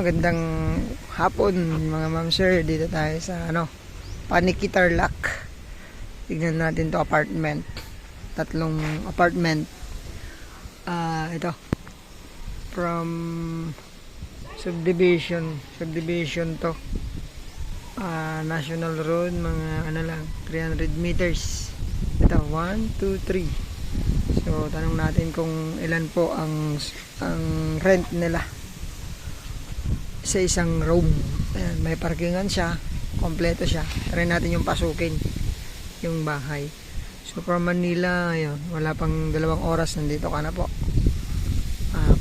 Magandang hapon mga ma'am sir. Dito tayo sa Paniki Tarlac. Tignan natin to apartment. Tatlong apartment. Ito. From subdivision to. National Road, mga lang, 300 meters. Ito, 1, 2, 3. So, tanong natin kung ilan po ang rent nila sa isang room. Ayan, may parkingan siya, kompleto siya. Try natin yung pasukin yung bahay. So from Manila, ayun, wala pang 2 oras nandito ka na po.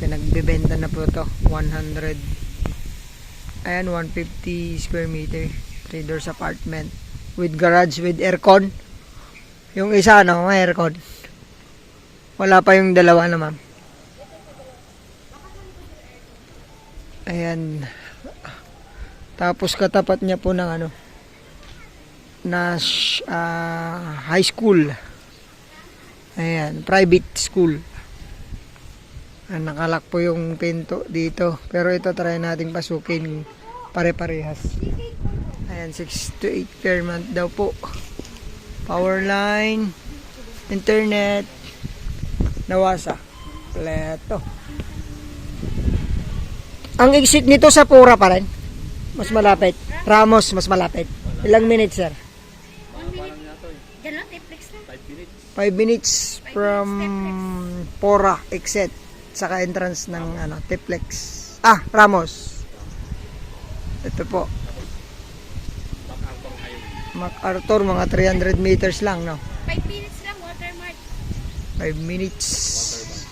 Pinagbebenta na po to 100, ayan, 150 square meter, 3 doors apartment with garage with aircon. Yung isa may aircon. Wala pa yung dalawa na ma'am. Ayan. Tapos katapat niya po ng high school. Ayan, private school. Nakalak po yung pinto dito. Pero ito try nating pasukin pare-parehas. Ayan, 6 to 8 per month daw po. Power line, internet, nawasa. Pleto. Ang exit nito sa Pura pa rin. Mas malapit. Ramos, mas malapit. Ilang minutes, sir? 1 minute. Diyan lang, Tiplex lang. 5 minutes from Pura exit. Saka entrance ng Tiplex. Ramos. Ito po. MacArthur, mga 300 meters lang, no? 5 minutes lang, Watermart. 5 minutes.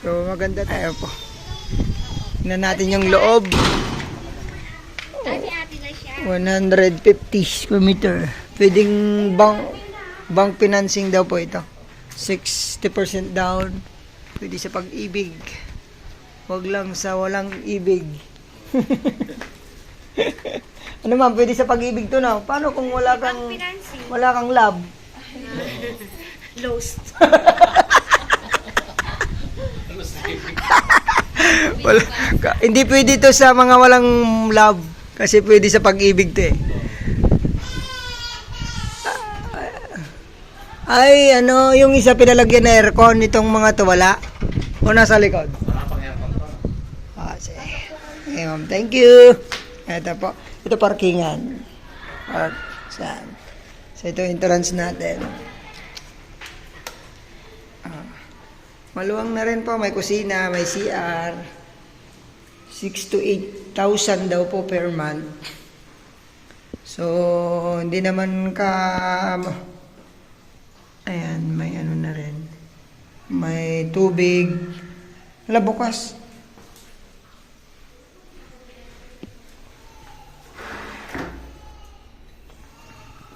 So, maganda tayo po. Tingnan natin yung loob. 150 square meter. Pwedeng bank financing daw po ito. 60% down. Pwede sa pag-ibig. Wag lang sa walang ibig. Ano ma'am, pwede sa pag-ibig to na. Paano kung wala kang love? Lost. Hindi pwede to sa mga walang love. Kasi pwede sa pag-ibig to eh. Ay, yung isa pinalagyan na aircon, itong mga to wala. O nasa likod? Wala pang aircon to. Sige. Okay, ma'am, thank you. Ito po. Ito parkingan. Park. Saan? So, ito entrance natin. Maluwang na rin po. May kusina, may CR. 6 to 8,000 daw po per month. So, hindi naman ayan, may na rin. May tubig. Wala, bukas.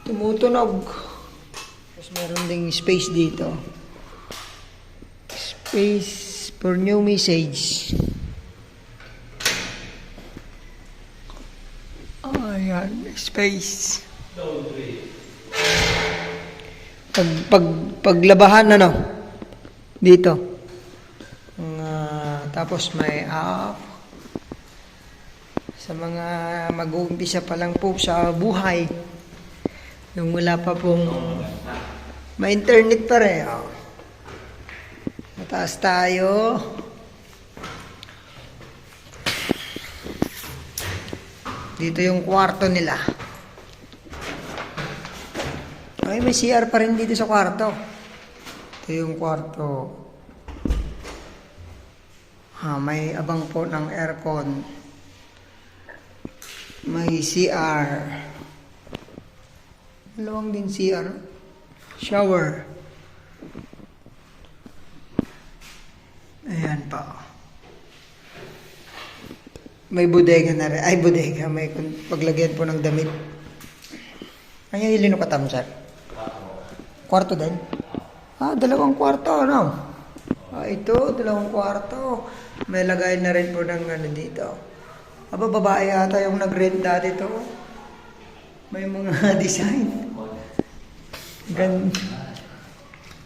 Tumutunog. Tapos meron ding space dito. Space for new message. Ayan, space. Paglabahan dito. Tapos may sa mga mag-uumpisa pa lang po sa buhay. Yung wala pa pong may internet pa rin. Mataas tayo. Dito yung kwarto nila. Ay, may CR pa rin dito sa kwarto. Ito yung kwarto. May abang po ng aircon. May CR. Dalawang din CR. Shower. Ayan pa. May bodega na rin. Ay, bodega. May paglagyan po ng damit. Kanya ilino ka tam, sir? Kwarto din? 2 kwarto, ito, 2 kwarto. May lagay na rin po ng dito. Babae yata yung nag-rent dati to. May mga design.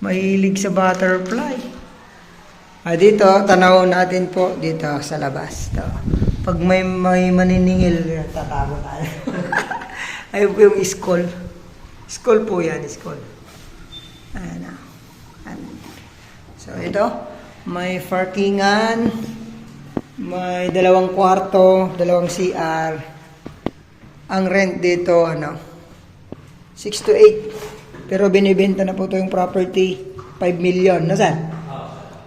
Mahilig sa butterfly. Dito, tanaw natin po dito sa labas. Pag may maniningil, tatago tayo. Ayun po yung school. School po yan, school. Ayan na. So ito, may parkingan, may 2 kwarto, 2 CR. Ang rent dito, 6 to 8. Pero binibenta na po ito yung property, 5 million. Nasaan?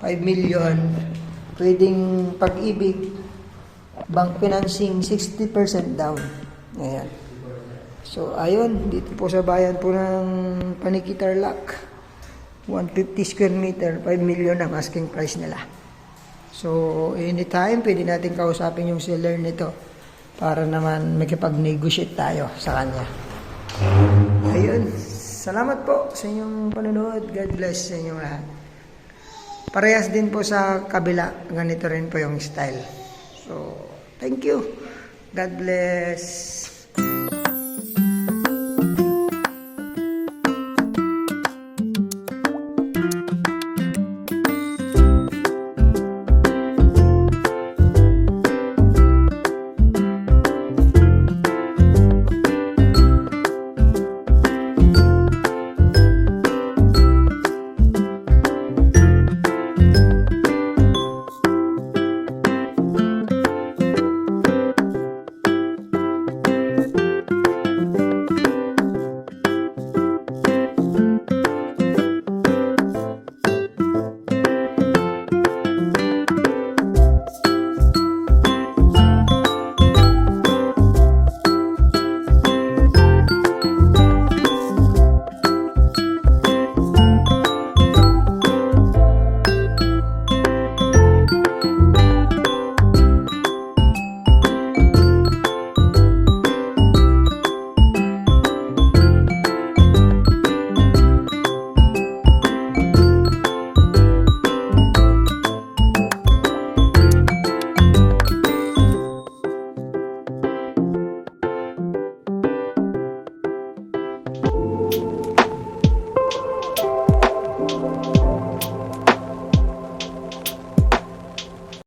5 million. Pwedeng Pag-ibig, bank financing, 60% down. Ayan. So, ayun, dito po sa bayan po ng Panikitarlac, 150 square meter, 5 million ang asking price nila. So, anytime, pwede natin kausapin yung seller nito para naman makipag-negotiate tayo sa kanya. Ayun, salamat po sa inyong panonood. God bless sa inyong lahat. Parehas din po sa kabila, ganito rin po yung style. So, thank you. God bless.